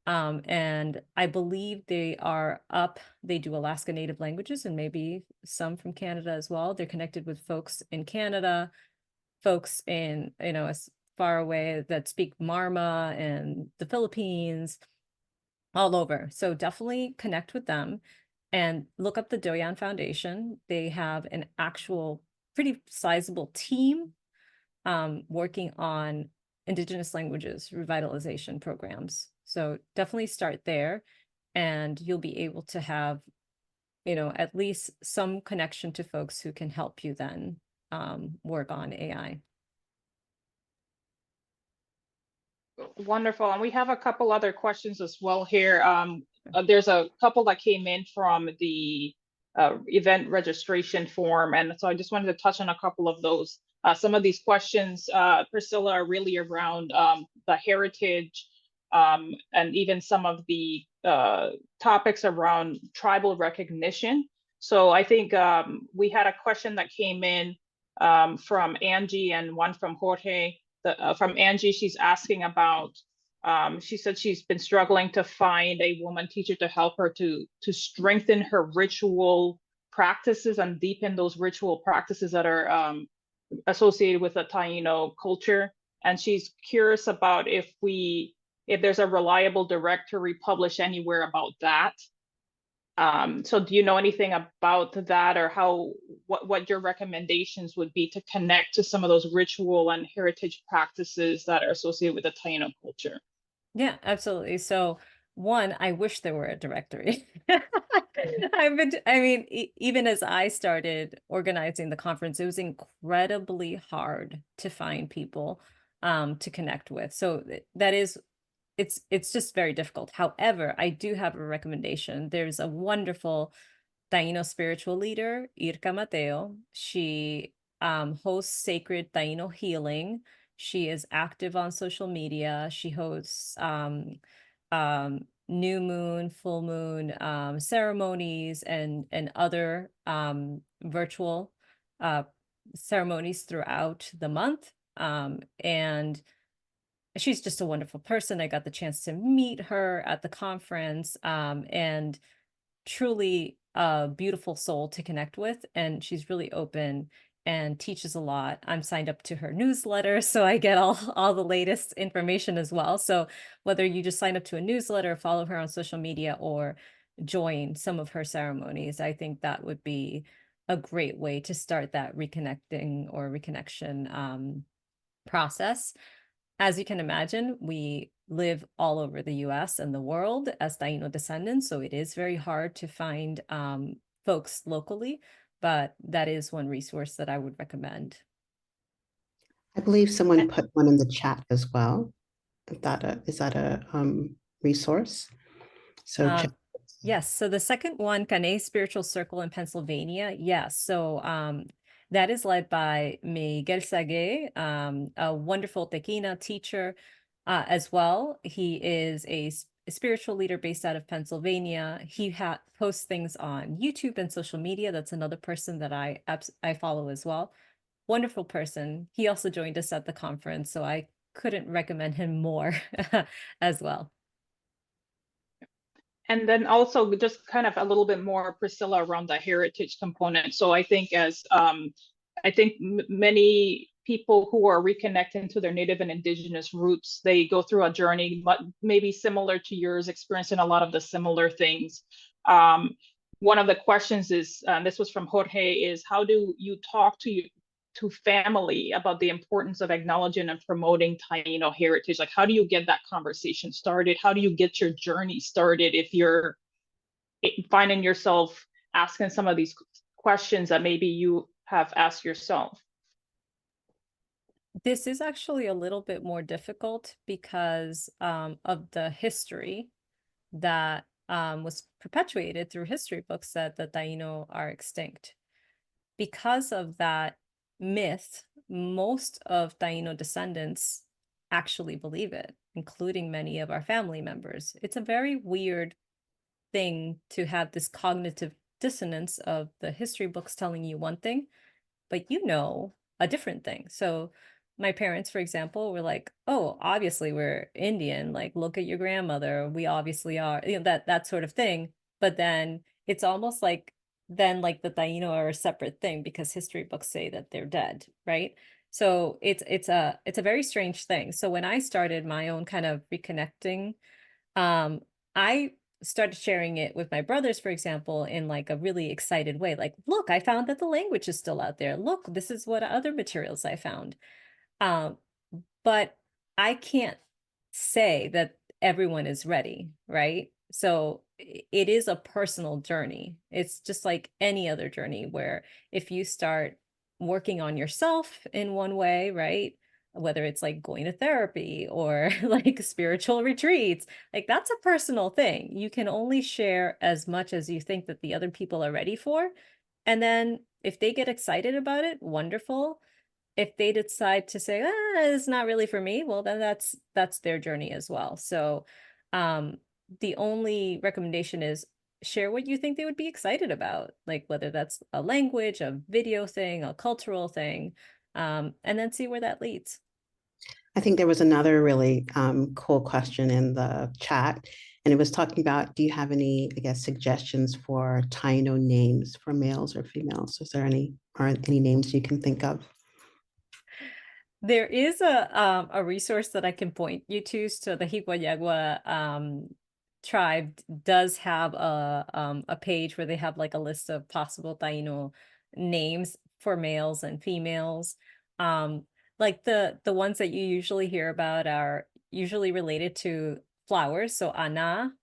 And I believe they do Alaska Native languages and maybe some from Canada as well. They're connected with folks in Canada, folks in, as far away that speak Marma and the Philippines, all over. So definitely connect with them and look up the Doyan Foundation. They have an actual pretty sizable team working on Indigenous languages revitalization programs. So definitely start there, and you'll be able to have, at least some connection to folks who can help you then work on AI. Wonderful. And we have a couple other questions as well here. There's a couple that came in from the event registration form. And so I just wanted to touch on a couple of those. Some of these questions, Priscilla, are really around the heritage and even some of the topics around tribal recognition. So I think we had a question that came in from Angie and one from Jorge. From Angie, she's asking about, she said she's been struggling to find a woman teacher to help her to strengthen her ritual practices and deepen those ritual practices that are associated with the Taino culture. And she's curious about if there's a reliable directory published anywhere about that. So do you know anything about that, or what your recommendations would be to connect to some of those ritual and heritage practices that are associated with the Taino culture? Yeah, absolutely. So one, I wish there were a directory. Even as I started organizing the conference, it was incredibly hard to find people to connect with. So it's just very difficult. However, I do have a recommendation. There's a wonderful Taino spiritual leader, Irka Mateo. She hosts Sacred Taino Healing. She is active on social media. She hosts new moon, full moon ceremonies and other virtual ceremonies throughout the month. And she's just a wonderful person. I got the chance to meet her at the conference, and truly a beautiful soul to connect with. And she's really open and teaches a lot. I'm signed up to her newsletter, so I get all the latest information as well. So whether you just sign up to a newsletter, follow her on social media, or join some of her ceremonies, I think that would be a great way to start that reconnecting or reconnection process. As you can imagine, we live all over the US and the world as Taino descendants, so it is very hard to find folks locally, but that is one resource that I would recommend. I believe someone put one in the chat as well. Is that a resource? So check. Yes, so the second one, Kane Spiritual Circle in Pennsylvania. Yes, so that is led by Miguel Sague, a wonderful Tequina teacher as well. He is a spiritual leader based out of Pennsylvania. He posts things on YouTube and social media. That's another person that I follow as well. Wonderful person. He also joined us at the conference, so I couldn't recommend him more as well. And then also just kind of a little bit more, Priscilla, around the heritage component. So I think many people who are reconnecting to their Native and Indigenous roots, they go through a journey maybe similar to yours, experiencing a lot of the similar things. One of the questions is, this was from Jorge, is how do you talk to to family about the importance of acknowledging and promoting Taino heritage? Like, how do you get that conversation started? How do you get your journey started if you're finding yourself asking some of these questions that maybe you have asked yourself? This is actually a little bit more difficult because of the history that was perpetuated through history books that the Taino are extinct. Because of that myth, most of Taino descendants actually believe it, including many of our family members. It's a very weird thing to have this cognitive dissonance of the history books telling you one thing, but you know a different thing. So my parents, for example, were like, oh, obviously we're Indian, like look at your grandmother, we obviously are, you know, that sort of thing. But then it's almost like then like the Taino are a separate thing because history books say that they're dead, right? So it's a very strange thing. So when I started my own kind of reconnecting, I started sharing it with my brothers, for example, in like a really excited way. Like, look, I found that the language is still out there. Look, this is what other materials I found. But I can't say that everyone is ready, right? So it is a personal journey. It's just like any other journey where if you start working on yourself in one way, right? Whether it's like going to therapy or like spiritual retreats, like that's a personal thing. You can only share as much as you think that the other people are ready for. And then if they get excited about it, wonderful. If they decide to say, it's not really for me, well, then that's their journey as well. So the only recommendation is share what you think they would be excited about, like whether that's a language, a video thing, a cultural thing, and then see where that leads. I think there was another really cool question in the chat, and it was talking about, do you have any, I guess, suggestions for Taino names for males or females? Is there any names you can think of? There is a resource that I can point you to. So the Hiia tribe does have a page where they have like a list of possible Taino names for males and females. Like the ones that you usually hear about are usually related to flowers. So ana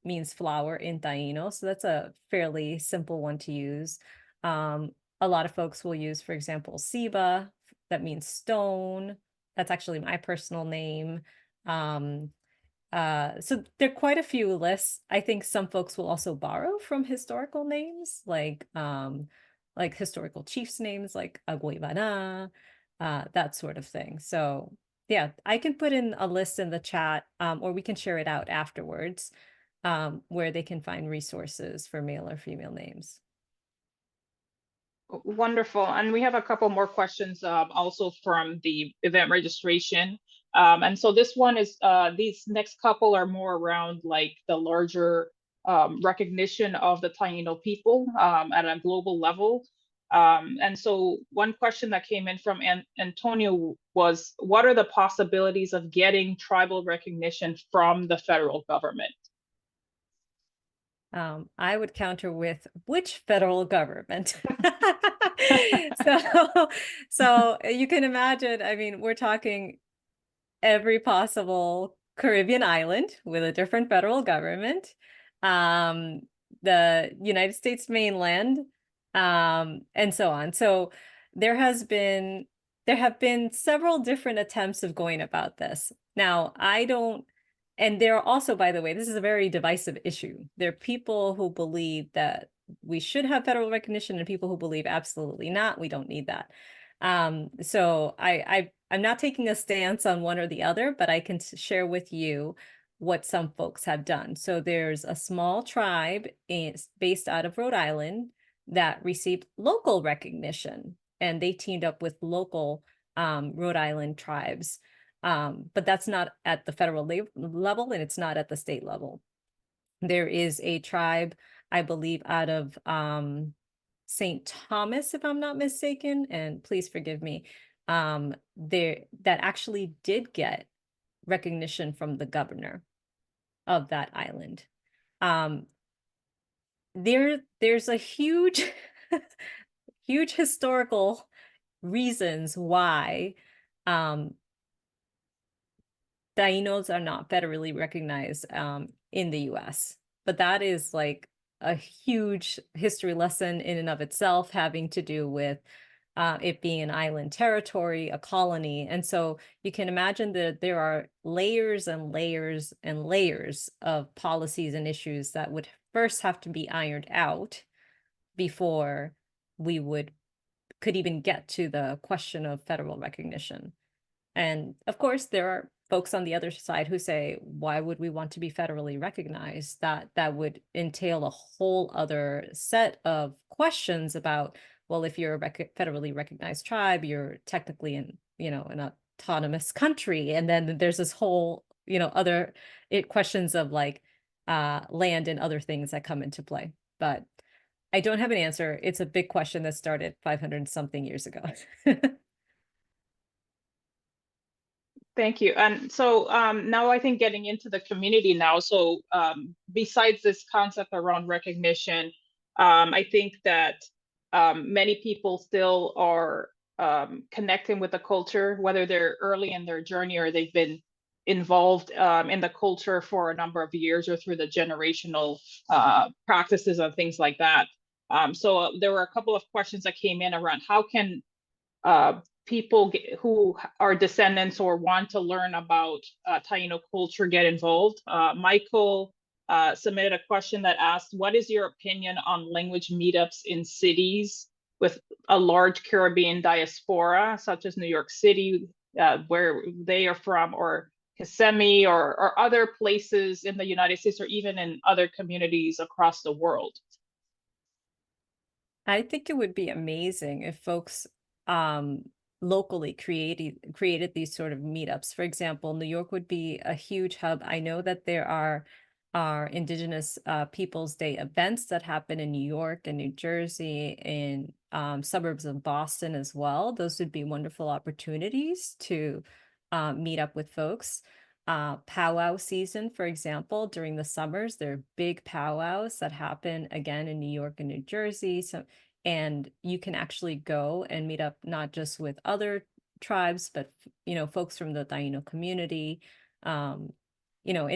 means flower in Taino. So that's a fairly simple one to use. A lot of folks will use, for example, Siba, that means stone. That's actually my personal name. So there are quite a few lists. I think some folks will also borrow from historical names, like historical chiefs' names, like Aguaybana, that sort of thing. So yeah, I can put in a list in the chat, or we can share it out afterwards, where they can find resources for male or female names. Wonderful. And we have a couple more questions also from the event registration. And so this one is, these next couple are more around like the larger recognition of the Taino people at a global level. And so one question that came in from Antonio was, what are the possibilities of getting tribal recognition from the federal government? I would counter with which federal government? So you can imagine, I mean, we're talking every possible Caribbean island with a different federal government, the United States mainland, and so on. So there have been several different attempts of going about this. Now, and there are also, by the way, this is a very divisive issue. There are people who believe that we should have federal recognition and people who believe absolutely not, we don't need that. So I'm not taking a stance on one or the other, but I can share with you what some folks have done. So there's a small tribe based out of Rhode Island that received local recognition, and they teamed up with local Rhode Island tribes. But that's not at the federal level, and it's not at the state level. There is a tribe, I believe, out of St. Thomas, if I'm not mistaken, and please forgive me, that actually did get recognition from the governor of that island. There's a huge, huge historical reasons why Tainos are not federally recognized in the US. But that is like a huge history lesson in and of itself, having to do with it being an island territory, a colony. And so you can imagine that there are layers and layers and layers of policies and issues that would first have to be ironed out before we could even get to the question of federal recognition. And of course, there are folks on the other side who say, why would we want to be federally recognized? That would entail a whole other set of questions about, well, if you're a federally recognized tribe, you're technically an autonomous country. And then there's this whole, other questions of like land and other things that come into play. But I don't have an answer. It's a big question that started 500 something years ago. Thank you. And so now I think getting into the community now, so besides this concept around recognition, I think that many people still are connecting with the culture, whether they're early in their journey or they've been involved in the culture for a number of years or through the generational practices and things like that. So there were a couple of questions that came in around how can people who are descendants or want to learn about Taino culture get involved. Michael submitted a question that asked, what is your opinion on language meetups in cities with a large Caribbean diaspora, such as New York City, where they are from, or Kissimmee, or other places in the United States, or even in other communities across the world? I think it would be amazing if folks locally created these sort of meetups. For example, New York would be a huge hub. I know that there are Indigenous Peoples Day events that happen in New York and New Jersey, in suburbs of Boston as well. Those would be wonderful opportunities to meet up with folks. Powwow season, for example, during the summers, there are big powwows that happen again in New York and New Jersey. And you can actually go and meet up not just with other tribes, but folks from the Taino community. In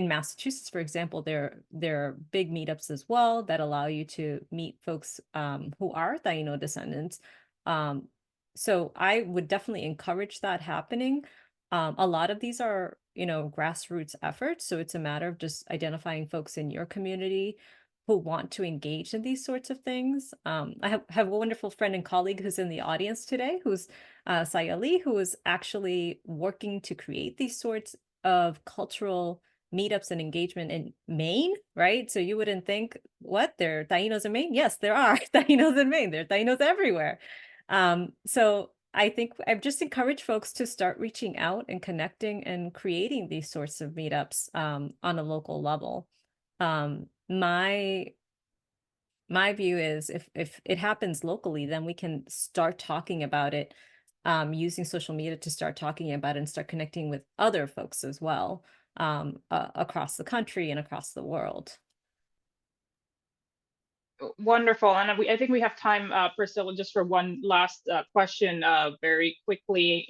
Massachusetts, for example, there are big meetups as well that allow you to meet folks who are Taino descendants. So I would definitely encourage that happening. A lot of these are, grassroots efforts. So it's a matter of just identifying folks in your community who want to engage in these sorts of things. I have a wonderful friend and colleague who's in the audience today, who's Sayali, who is actually working to create these sorts of cultural meetups and engagement in Maine, right? So you wouldn't think, what, there are Tainos in Maine? Yes, there are Tainos in Maine. There are Tainos everywhere. So I think I've just encouraged folks to start reaching out and connecting and creating these sorts of meetups on a local level. My view is if it happens locally, then we can start talking about it, using social media to start talking about it and start connecting with other folks as well, across the country and across the world. Wonderful. And I think we have time, Priscilla, just for one last question very quickly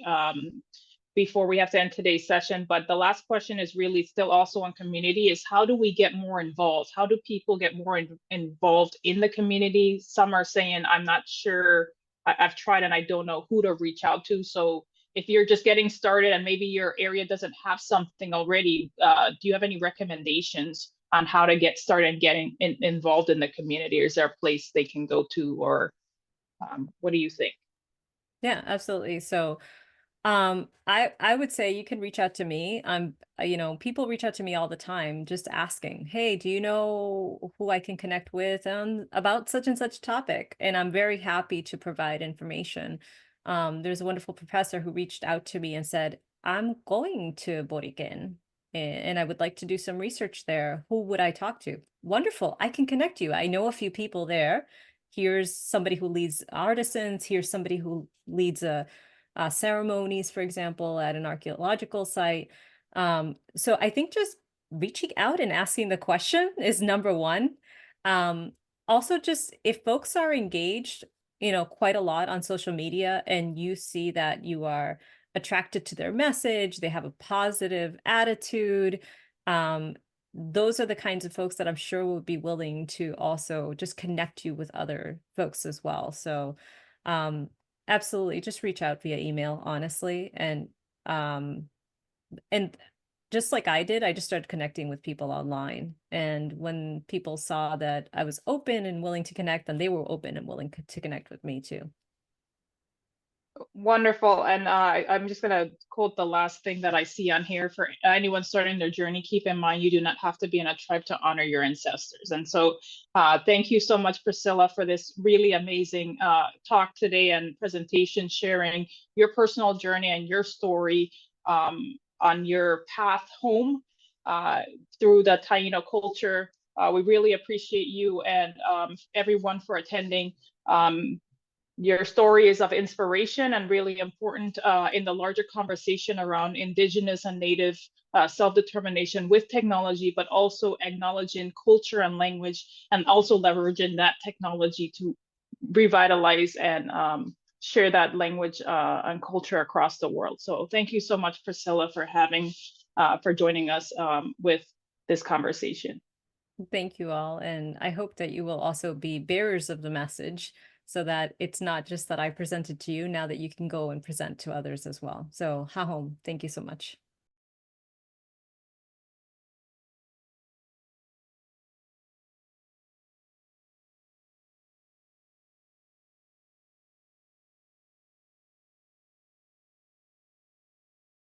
before we have to end today's session. But the last question is really still also on community, is how do we get more involved? How do people get more involved in the community? Some are saying, I'm not sure, I've tried and I don't know who to reach out to. So if you're just getting started and maybe your area doesn't have something already, do you have any recommendations on how to get started and getting involved in the community? Or is there a place they can go to, or what do you think? Yeah, absolutely. So I would say you can reach out to me. People reach out to me all the time just asking, hey, do you know who I can connect with about such and such topic? And I'm very happy to provide information. There's a wonderful professor who reached out to me and said, I'm going to Boriken and I would like to do some research there. Who would I talk to? Wonderful. I can connect you. I know a few people there. Here's somebody who leads artisans. Here's somebody who leads ceremonies, for example, at an archaeological site. So I think just reaching out and asking the question is number one. Also, just if folks are engaged, quite a lot on social media and you see that you are attracted to their message, they have a positive attitude, those are the kinds of folks that I'm sure will be willing to also just connect you with other folks as well. So absolutely, just reach out via email, honestly. And just like I did, I just started connecting with people online. And when people saw that I was open and willing to connect, then they were open and willing to connect with me too. Wonderful. And I'm just going to quote the last thing that I see on here. For anyone starting their journey, keep in mind you do not have to be in a tribe to honor your ancestors. And so thank you so much, Priscilla, for this really amazing talk today and presentation, sharing your personal journey and your story on your path home through the Taíno culture. We really appreciate you and everyone for attending. Your story is of inspiration and really important in the larger conversation around Indigenous and Native self-determination with technology, but also acknowledging culture and language, and also leveraging that technology to revitalize and share that language and culture across the world. So thank you so much, Priscilla, for joining us with this conversation. Thank you all. And I hope that you will also be bearers of the message, so that it's not just that I presented to you, now that you can go and present to others as well. So, ha home, thank you so much.